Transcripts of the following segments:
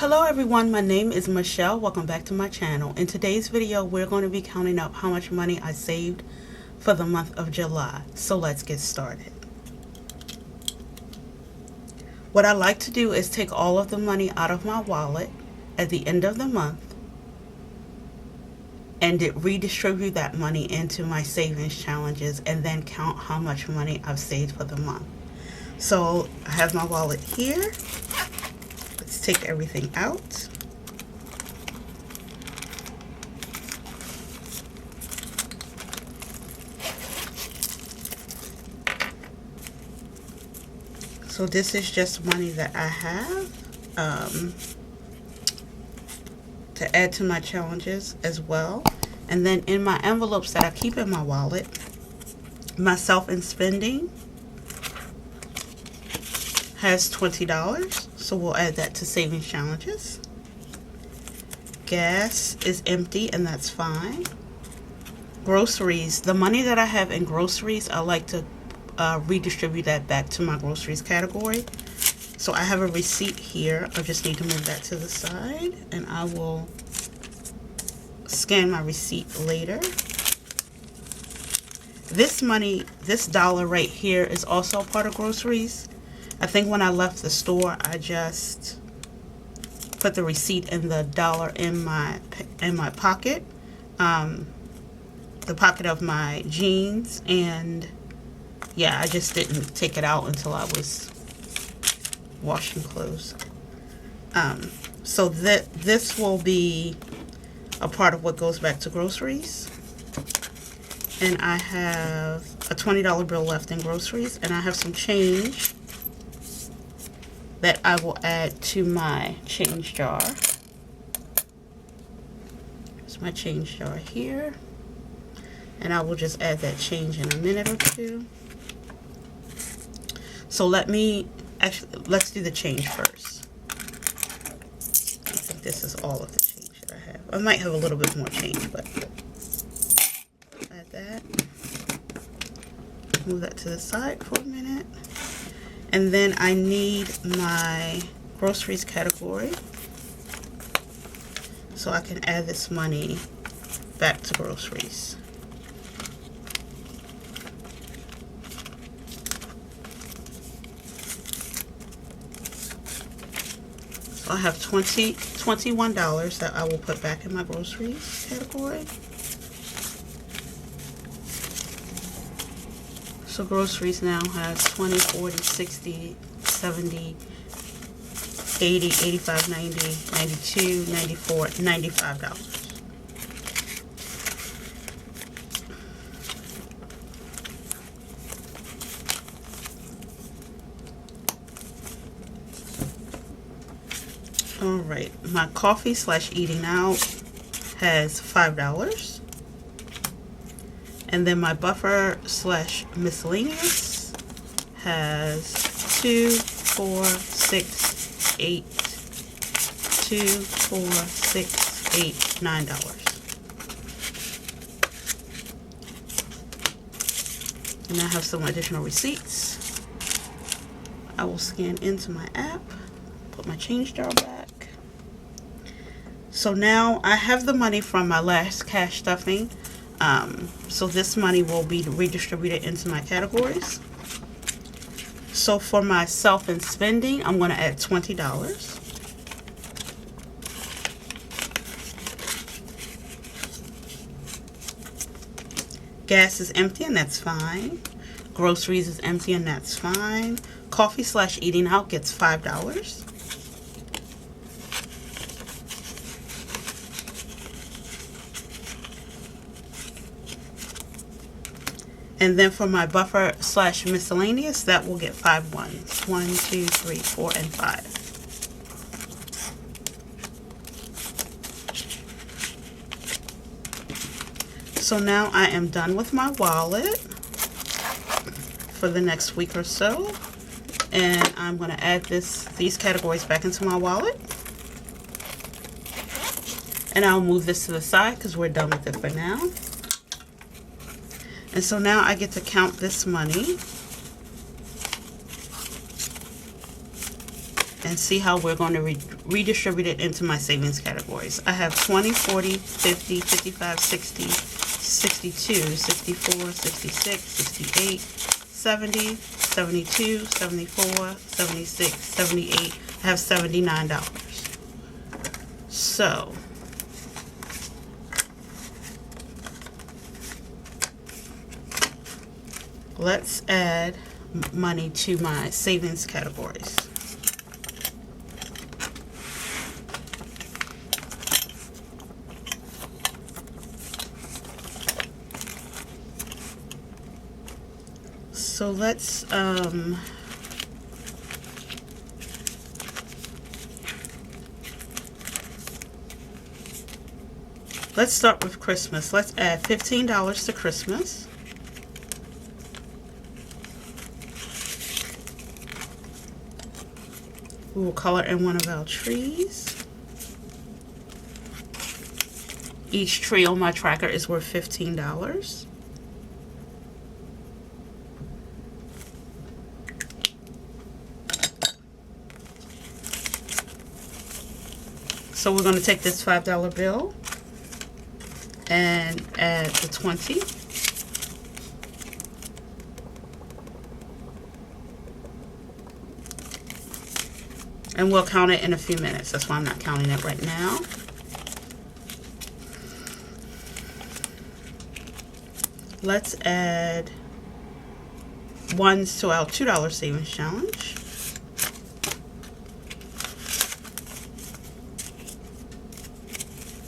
Hello everyone, my name is Michelle. Welcome back to my channel. In today's video, we're going to be counting up how much money I saved for the month of July. So let's get started. What I like to do is take all of the money out of my wallet at the end of the month and redistribute that money into my savings challenges and then count how much money I've saved for the month. So I have my wallet here. Let's take everything out. So this is just money that I have to add to my challenges as well. And then in my envelopes that I keep in my wallet, myself and spending has $20. So we'll add that to savings challenges. Gas is empty and that's fine. Groceries, the money that I have in groceries, I like to redistribute that back to my groceries category. So I have a receipt here. I just need to move that to the side and I will scan my receipt later. This money, this dollar right here is also part of groceries. I think when I left the store, I just put the receipt and the dollar in my pocket, the pocket of my jeans, and yeah, I just didn't take it out until I was washing clothes. So this will be a part of what goes back to groceries. And I have a $20 bill left in groceries, and I have some change that I will add to my change jar. There's my change jar here. And I will just add that change in a minute or two. So let's do the change first. I think this is all of the change that I have. I might have a little bit more change, but add that. Move that to the side for a minute. And then I need my groceries category so I can add this money back to groceries. So I have $21 that I will put back in my groceries category. So groceries now has 20, 40, 60, 70, 80, 85, 90, 92, 94, $95. All right, my coffee / eating out has $5. And then my buffer / miscellaneous has 2, 4, 6, 8, 2, 4, 6, 8, $9. And I have some additional receipts. I will scan into my app, put my change jar back. So now I have the money from my last cash stuffing. So this money will be redistributed into my categories. So for myself and spending, I'm going to add $20. Gas is empty and that's fine. Groceries is empty and that's fine. Coffee / eating out gets $5. And then for my buffer / miscellaneous, that will get 5 ones. 1, 2, 3, 4, and 5. So now I am done with my wallet for the next week or so. And I'm going to add these categories back into my wallet. And I'll move this to the side because we're done with it for now. And so now I get to count this money. and see how we're going to redistribute it into my savings categories. I have 20, 40, 50, 55, 60, 62, 64, 66, 68, 70, 72, 74, 76, 78. I have $79. So let's add money to my savings categories. So let's start with Christmas. Let's add $15 to Christmas. We will color in one of our trees. Each tree on my tracker is worth $15. So we're going to take this $5 bill and add the 20. And we'll count it in a few minutes. That's why I'm not counting it right now. Let's add ones to our $2 savings challenge.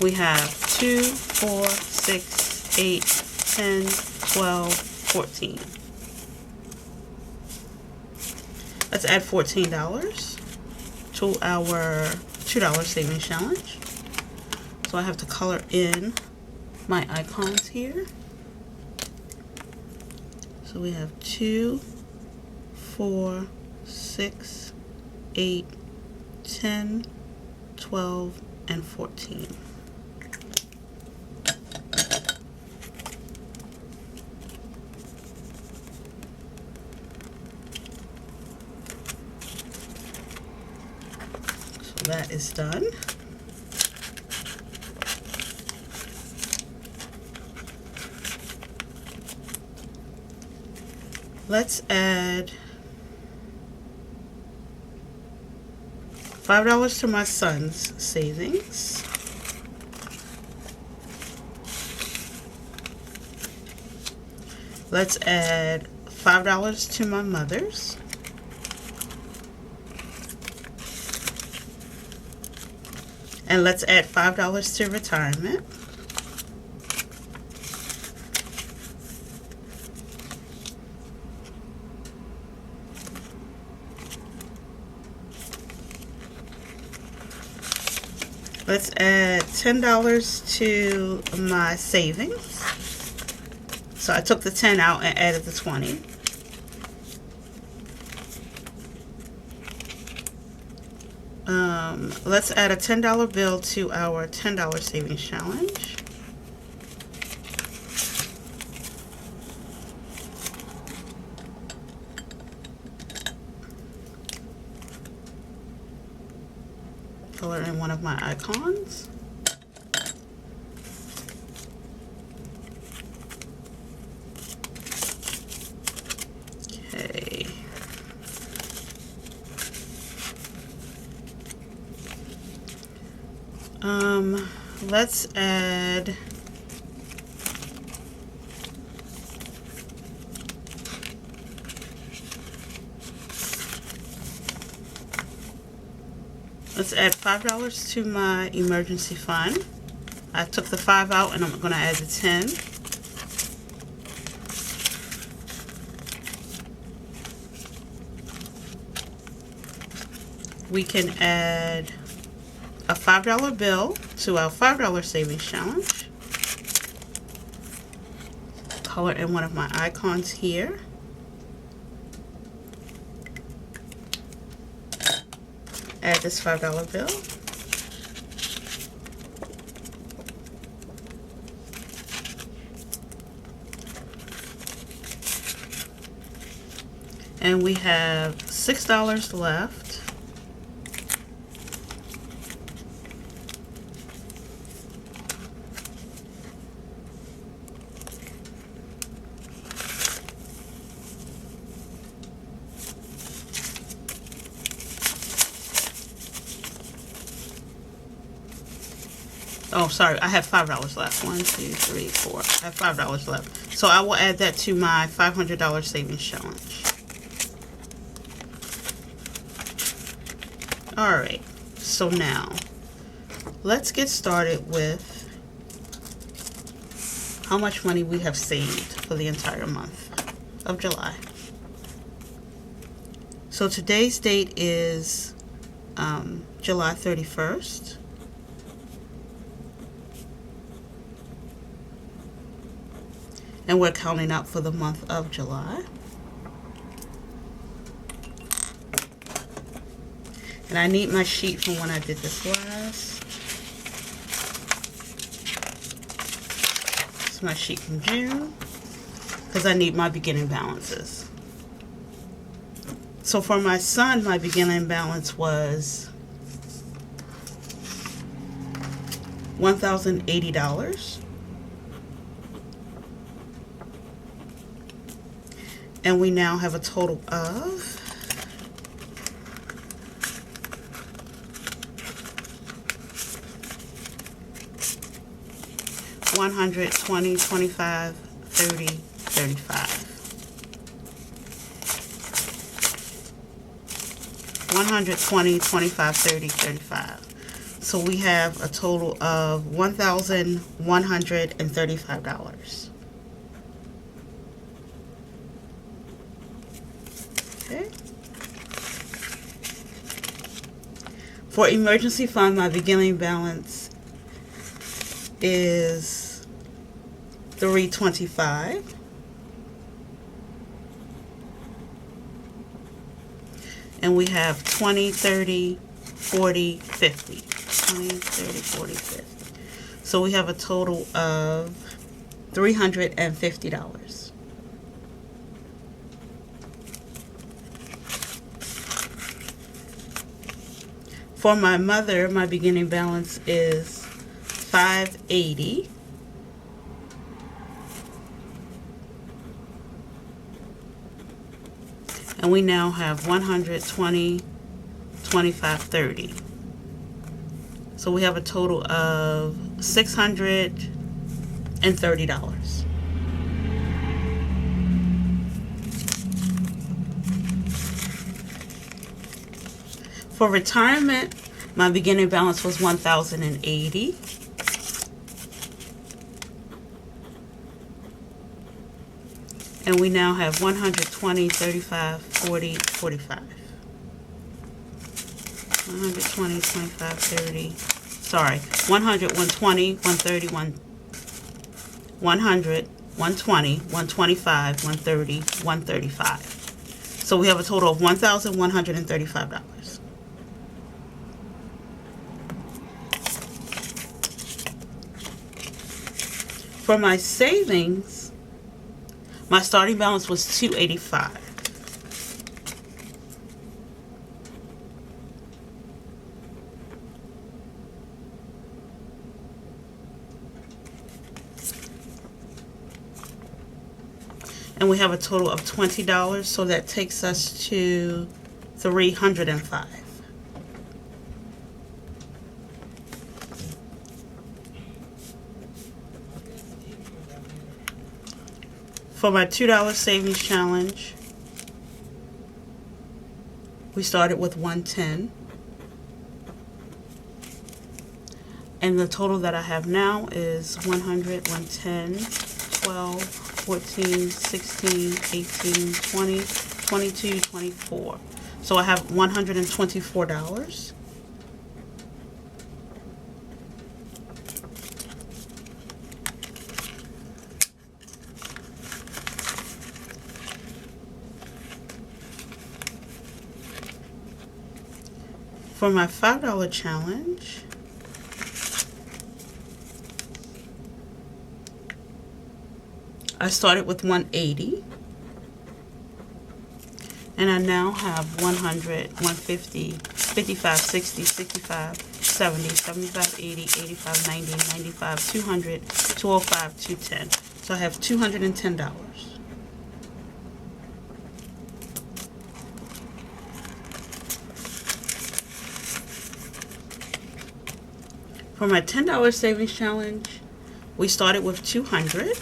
We have 2, 4, 6, 8, 10, 12, 14. Let's add $14 to our $2 savings challenge. So I have to color in my icons here. So we have 2, 4, 6, 8, 10, 12, and 14. So that is done. Let's add $5 to my son's savings. Let's add $5 to my mother's. And let's add $5 to retirement. Let's add $10 to my savings. So I took the 10 out and added the 20. Let's add a $10 bill to our $10 savings challenge. Color in one of my icons. Okay. Let's add $5 to my emergency fund. I took the 5 out and I'm going to add the 10. We can add a $5 bill to our $5 savings challenge. Color in one of my icons here. Add this $5 bill. And we have $6 left. Oh, sorry, I have $5 left. 1, 2, 3, 4. I have $5 left. So I will add that to my $500 savings challenge. Alright, so now let's get started with how much money we have saved for the entire month of July. So today's date is July 31st. And we're counting up for the month of July. And I need my sheet from when I did this last. This is my sheet from June, because I need my beginning balances. So for my son, my beginning balance was $1,080. And we now have a total of $120, $25, $30, $35. $120, $25, $30, $35. So we have a total of $1,135. Okay. For emergency fund, my beginning balance is $325. And we have 20, 30, 40, 50. 20, 30, 40, 50. So we have a total of $350. For my mother, my beginning balance is $580. And we now have 120, 25, 30. So we have a total of $630. For retirement, my beginning balance was $1,080. And we now have 120, 35, 40, 45. 120, 25, 30. Sorry, 100, 120, 130, 100, 120, 125, 130, 135. So we have a total of $1,135. For my savings, my starting balance was $285. And we have a total of $20, so that takes us to $305. For my $2 savings challenge, we started with $110. And the total that I have now is 100, 110, 12, 14, 16, 18, 20, 22, 24. So I have $124. For my $5 challenge, I started with $180, and I now have 100, 150, 55, 60, 65, 70, 75, 80, 85, 90, 95, 200, 205, 210. So I have $210. For For my $10 savings challenge, we started with 200.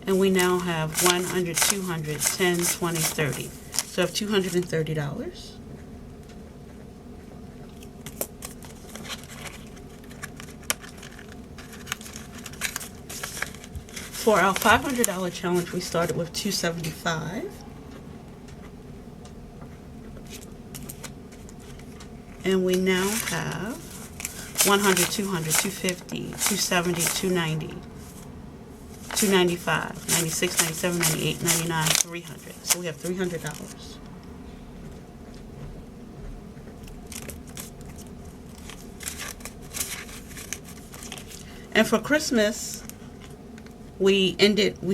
And we now have 100, 200, 10, 20, 30. So I have $230. For our $500 challenge, we started with 275. And we now have 100, 200, 250, 270, 290, 295, 96, 97, 98, 99, 300. So we have $300. And for Christmas, we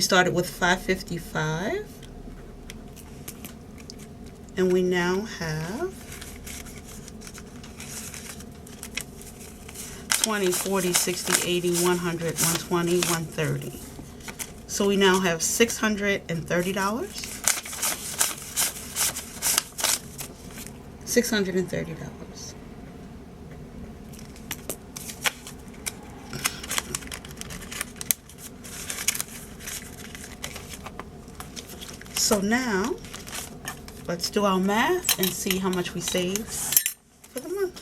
started with 555. And we now have 20, 40, 60, 80, 100, 120, 130. So we now have $630. $630. So now, let's do our math and see how much we saved for the month.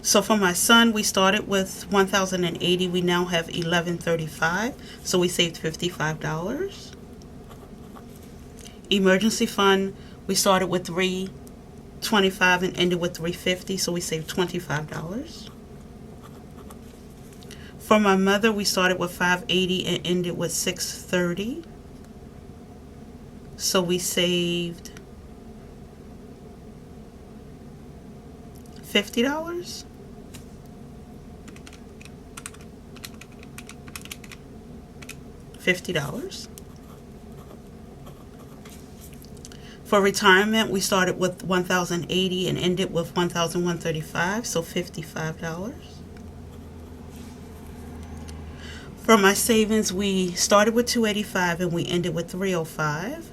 So for my son, we started with 1,080. We now have 1,135. So we saved $55. Emergency fund, we started with 325 and ended with 350. So we saved $25. For my mother, we started with 580 and ended with 630. So we saved $50. $50. For retirement, we started with 1,080 and ended with 1,135, so $55. For my savings, we started with 285 and we ended with 305.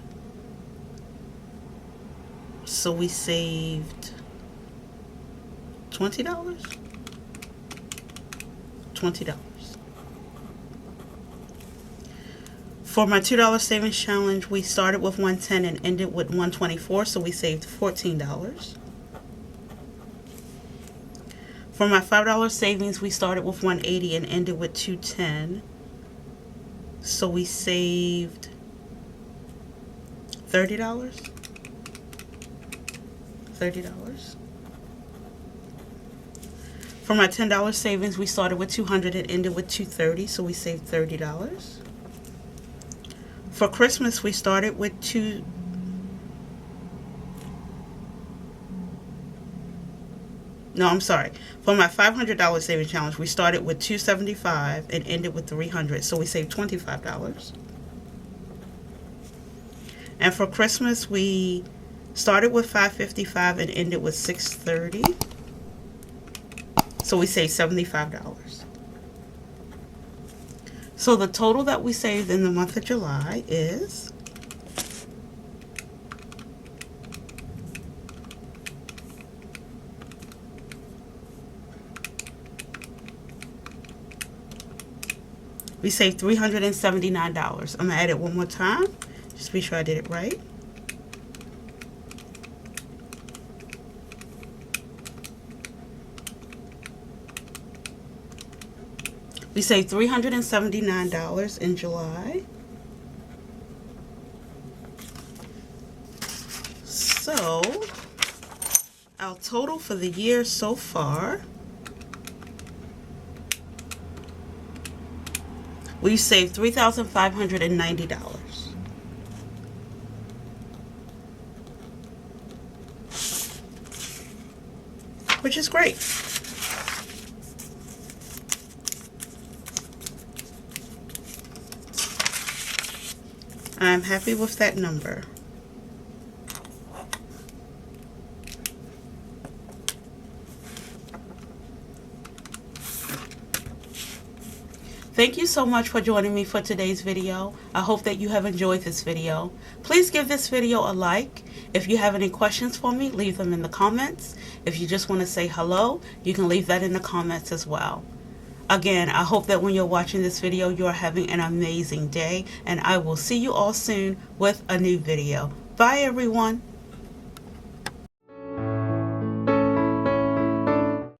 So we saved $20. $20. For my $2 savings challenge, we started with 110 and ended with 124, so we saved $14. For my $5 savings, we started with 180 and ended with 210, so we saved $30. $30. For my $10 savings, we started with 200 and ended with 230, so we saved $30. For Christmas, we started with For my $500 savings challenge, we started with 275 and ended with 300, so we saved $25. And for Christmas, we started with 555 and ended with 630, so we saved $75. So the total that we saved in the month of July is we saved $379. I'm gonna add it one more time, just be sure I did it right. We saved $379 in July. So, our total for the year so far, we saved $3,590. Which is great. I'm happy with that number. Thank you so much for joining me for today's video. I hope that you have enjoyed this video. Please give this video a like. If you have any questions for me, leave them in the comments. If you just want to say hello, you can leave that in the comments as well. Again, I hope that when you're watching this video, you are having an amazing day, and I will see you all soon with a new video. Bye, everyone.